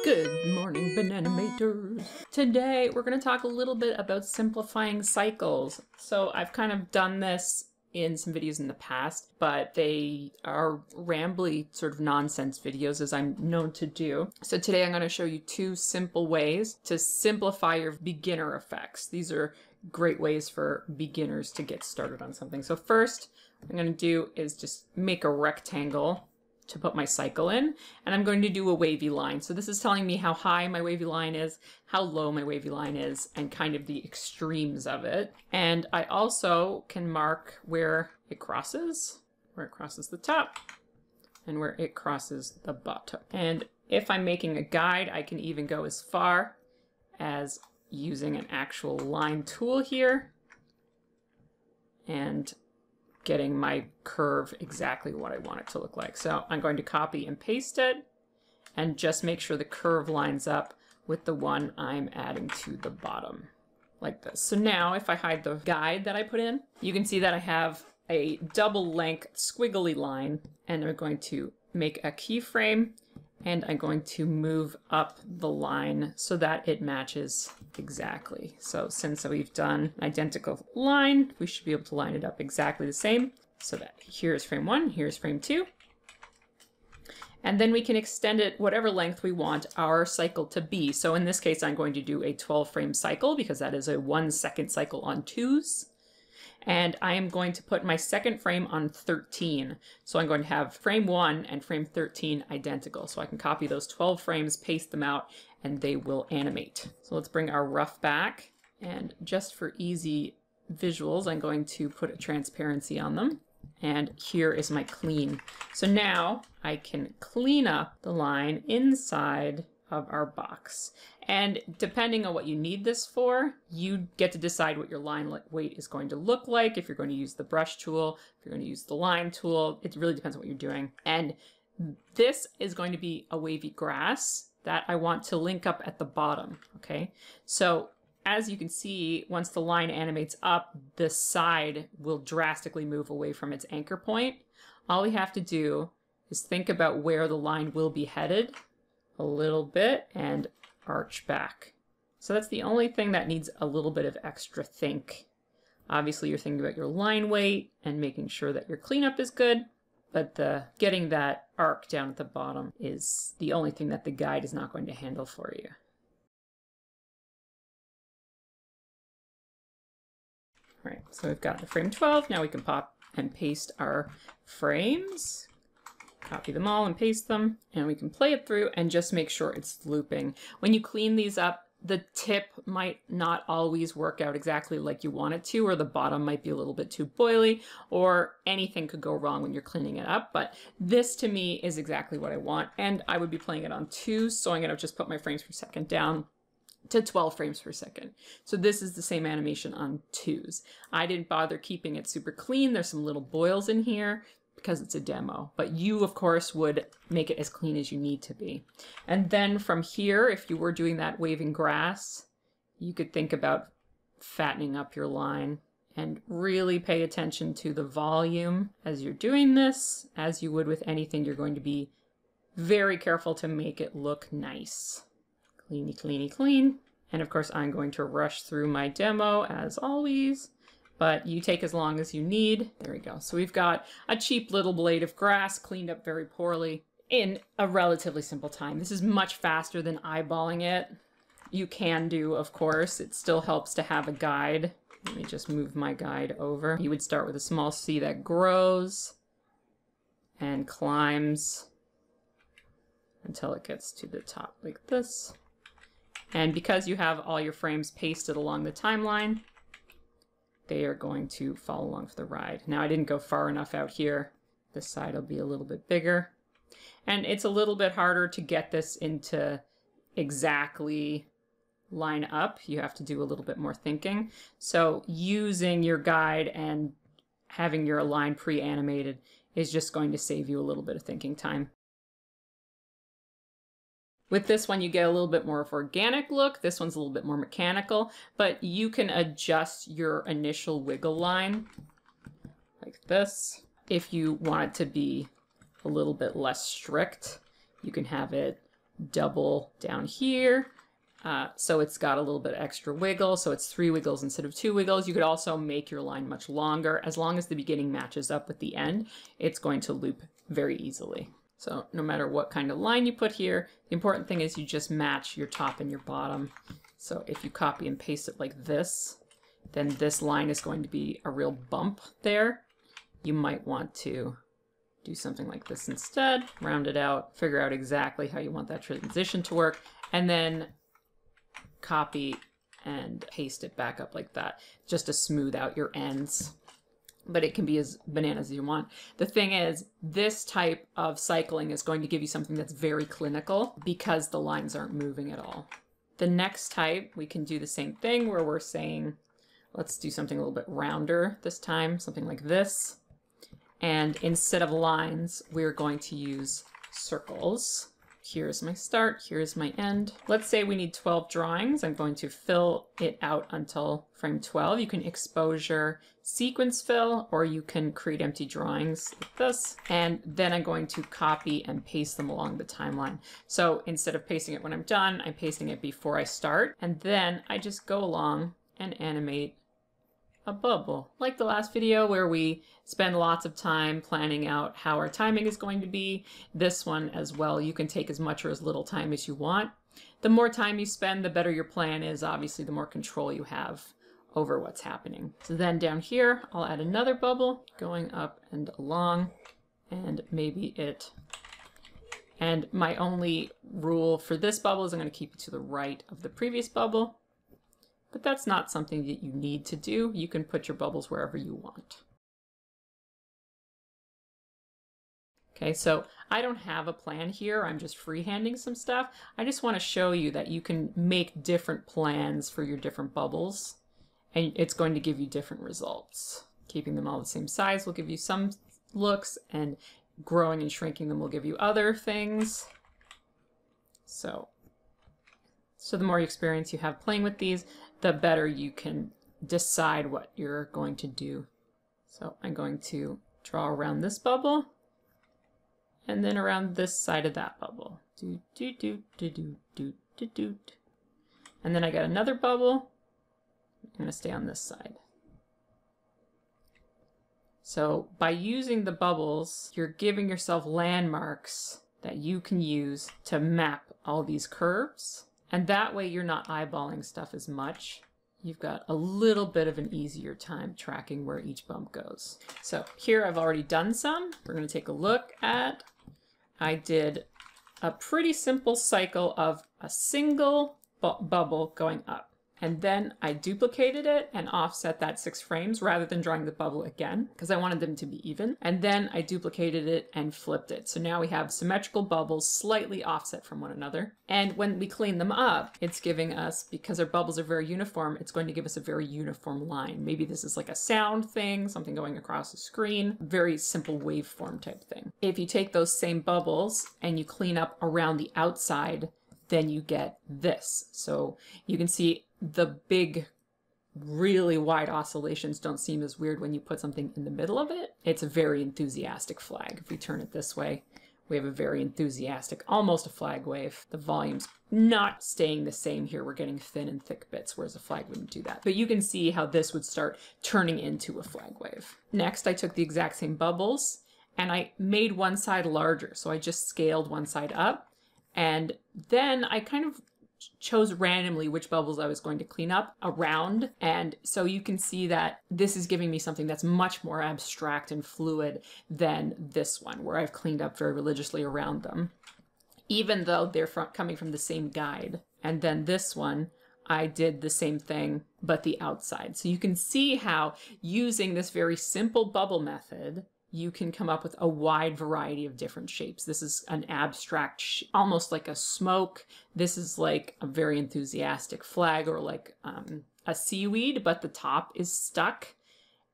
Good morning, Bananimators. Today we're going to talk a little bit about simplifying cycles. So I've kind of done this in some videos in the past, but they are rambly sort of nonsense videos as I'm known to do. So today I'm going to show you two simple ways to simplify your beginner effects. These are great ways for beginners to get started on something. So first, what I'm going to do is just make a rectangle to put my cycle in, and I'm going to do a wavy line. So this is telling me how high my wavy line is, how low my wavy line is, and kind of the extremes of it. And I also can mark where it crosses the top, and where it crosses the bottom. And if I'm making a guide, I can even go as far as using an actual line tool here and getting my curve exactly what I want it to look like. So I'm going to copy and paste it and just make sure the curve lines up with the one I'm adding to the bottom, like this. So now if I hide the guide that I put in, you can see that I have a double length squiggly line, and I'm going to make a keyframe, and I'm going to move up the line so that it matches exactly. So since we've done an identical line, we should be able to line it up exactly the same, so that here's frame 1, here's frame 2. And then we can extend it whatever length we want our cycle to be. So in this case, I'm going to do a 12 frame cycle because that is a 1 second cycle on 2s. And I am going to put my second frame on 13. So I'm going to have frame 1 and frame 13 identical. So I can copy those 12 frames, paste them out, and they will animate. So let's bring our rough back. And just for easy visuals, I'm going to put a transparency on them. And here is my clean. So now I can clean up the line inside of our box. And depending on what you need this for, you get to decide what your line weight is going to look like, if you're going to use the brush tool, if you're going to use the line tool. It really depends on what you're doing. And this is going to be a wavy grass that I want to link up at the bottom, okay? So as you can see, once the line animates up, the side will drastically move away from its anchor point. All we have to do is think about where the line will be headed a little bit and arch back. So that's the only thing that needs a little bit of extra think. Obviously, you're thinking about your line weight and making sure that your cleanup is good, but getting that arc down at the bottom is the only thing that the guide is not going to handle for you. All right, so we've got the frame 12. Now we can pop and paste our frames. Copy them all and paste them, and we can play it through and just make sure it's looping. When you clean these up, the tip might not always work out exactly like you want it to, or the bottom might be a little bit too boily, or anything could go wrong when you're cleaning it up. But this to me is exactly what I want, and I would be playing it on 2, so I'm going to just put my frames per second down to 12 frames per second. So this is the same animation on 2s. I didn't bother keeping it super clean. There's some little boils in here because it's a demo, but you of course would make it as clean as you need to be. And then from here, if you were doing that waving grass, you could think about fattening up your line and really pay attention to the volume as you're doing this. As you would with anything, you're going to be very careful to make it look nice. Cleany, cleany, clean. And of course, I'm going to rush through my demo as always, but you take as long as you need. There we go. So we've got a cheap little blade of grass cleaned up very poorly in a relatively simple time. This is much faster than eyeballing it. You can do, of course, it still helps to have a guide. Let me just move my guide over. You would start with a small C that grows and climbs until it gets to the top like this. And because you have all your frames pasted along the timeline, they are going to follow along for the ride. Now I didn't go far enough out here. This side will be a little bit bigger. And it's a little bit harder to get this into exactly line up. You have to do a little bit more thinking. So using your guide and having your line pre-animated is just going to save you a little bit of thinking time. With this one, you get a little bit more of organic look. This one's a little bit more mechanical, but you can adjust your initial wiggle line like this. If you want it to be a little bit less strict, you can have it double down here. So it's got a little bit extra wiggle. So it's 3 wiggles instead of 2 wiggles. You could also make your line much longer. As long as the beginning matches up with the end, it's going to loop very easily. So no matter what kind of line you put here, the important thing is you just match your top and your bottom. So if you copy and paste it like this, then this line is going to be a real bump there. You might want to do something like this instead, round it out, figure out exactly how you want that transition to work, and then copy and paste it back up like that, just to smooth out your ends. But it can be as bananas as you want. The thing is, this type of cycling is going to give you something that's very clinical because the lines aren't moving at all. The next type, we can do the same thing where we're saying, let's do something a little bit rounder this time, something like this. And instead of lines, we're going to use circles. Here's my start, here's my end. Let's say we need 12 drawings. I'm going to fill it out until frame 12. You can exposure sequence fill, or you can create empty drawings like this. And then I'm going to copy and paste them along the timeline. So instead of pasting it when I'm done, I'm pasting it before I start. And then I just go along and animate a bubble. Like the last video where we spend lots of time planning out how our timing is going to be, this one as well, you can take as much or as little time as you want. The more time you spend, the better your plan is. Obviously, the more control you have over what's happening. So then down here, I'll add another bubble going up and along, and maybe it. And my only rule for this bubble is I'm going to keep it to the right of the previous bubble. But that's not something that you need to do. You can put your bubbles wherever you want. Okay, so I don't have a plan here. I'm just freehanding some stuff. I just want to show you that you can make different plans for your different bubbles, and it's going to give you different results. Keeping them all the same size will give you some looks, and growing and shrinking them will give you other things. So the more experience you have playing with these, the better you can decide what you're going to do. So I'm going to draw around this bubble and then around this side of that bubble. Do, do, do, do, do, do, do, do. And then I got another bubble. I'm going to stay on this side. So by using the bubbles, you're giving yourself landmarks that you can use to map all these curves. And that way you're not eyeballing stuff as much. You've got a little bit of an easier time tracking where each bump goes. So here I've already done some. We're going to take a look at, I did a pretty simple cycle of a single bubble going up. And then I duplicated it and offset that 6 frames rather than drawing the bubble again, because I wanted them to be even. And then I duplicated it and flipped it. So now we have symmetrical bubbles slightly offset from one another. And when we clean them up, it's giving us, because our bubbles are very uniform, it's going to give us a very uniform line. Maybe this is like a sound thing, something going across the screen, very simple waveform type thing. If you take those same bubbles and you clean up around the outside, then you get this. So you can see the big, really wide oscillations don't seem as weird when you put something in the middle of it. It's a very enthusiastic flag. If we turn it this way, we have a very enthusiastic, almost a flag wave. The volume's not staying the same here. We're getting thin and thick bits, whereas a flag wouldn't do that. But you can see how this would start turning into a flag wave. Next, I took the exact same bubbles and I made one side larger. So I just scaled one side up. And then I kind of chose randomly which bubbles I was going to clean up around. And so you can see that this is giving me something that's much more abstract and fluid than this one, where I've cleaned up very religiously around them, even though they're coming from the same guide. And then this one, I did the same thing, but the outside. So you can see how using this very simple bubble method, you can come up with a wide variety of different shapes. This is an abstract, almost like a smoke. This is like a very enthusiastic flag, or like a seaweed, but the top is stuck.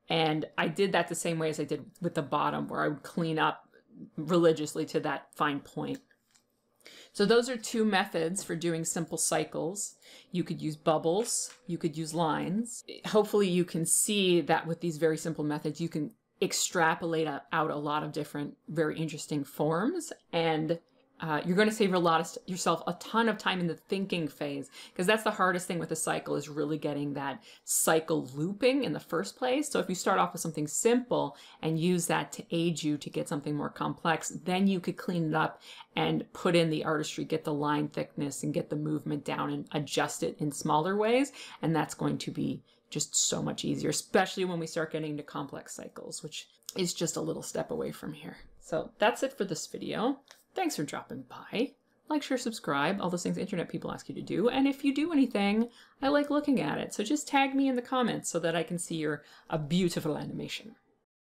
And I did that the same way as I did with the bottom, where I would clean up religiously to that fine point. So those are 2 methods for doing simple cycles. You could use bubbles, you could use lines. Hopefully you can see that with these very simple methods, you can extrapolate out a lot of different, very interesting forms. And you're going to save yourself a ton of time in the thinking phase, because that's the hardest thing with a cycle, is really getting that cycle looping in the first place. So if you start off with something simple and use that to aid you to get something more complex, then you could clean it up and put in the artistry, get the line thickness and get the movement down and adjust it in smaller ways. And that's going to be just so much easier, especially when we start getting into complex cycles, which is just a little step away from here. So that's it for this video. Thanks for dropping by. Like, share, subscribe, all those things internet people ask you to do. And if you do anything, I like looking at it. So just tag me in the comments so that I can see a beautiful animation.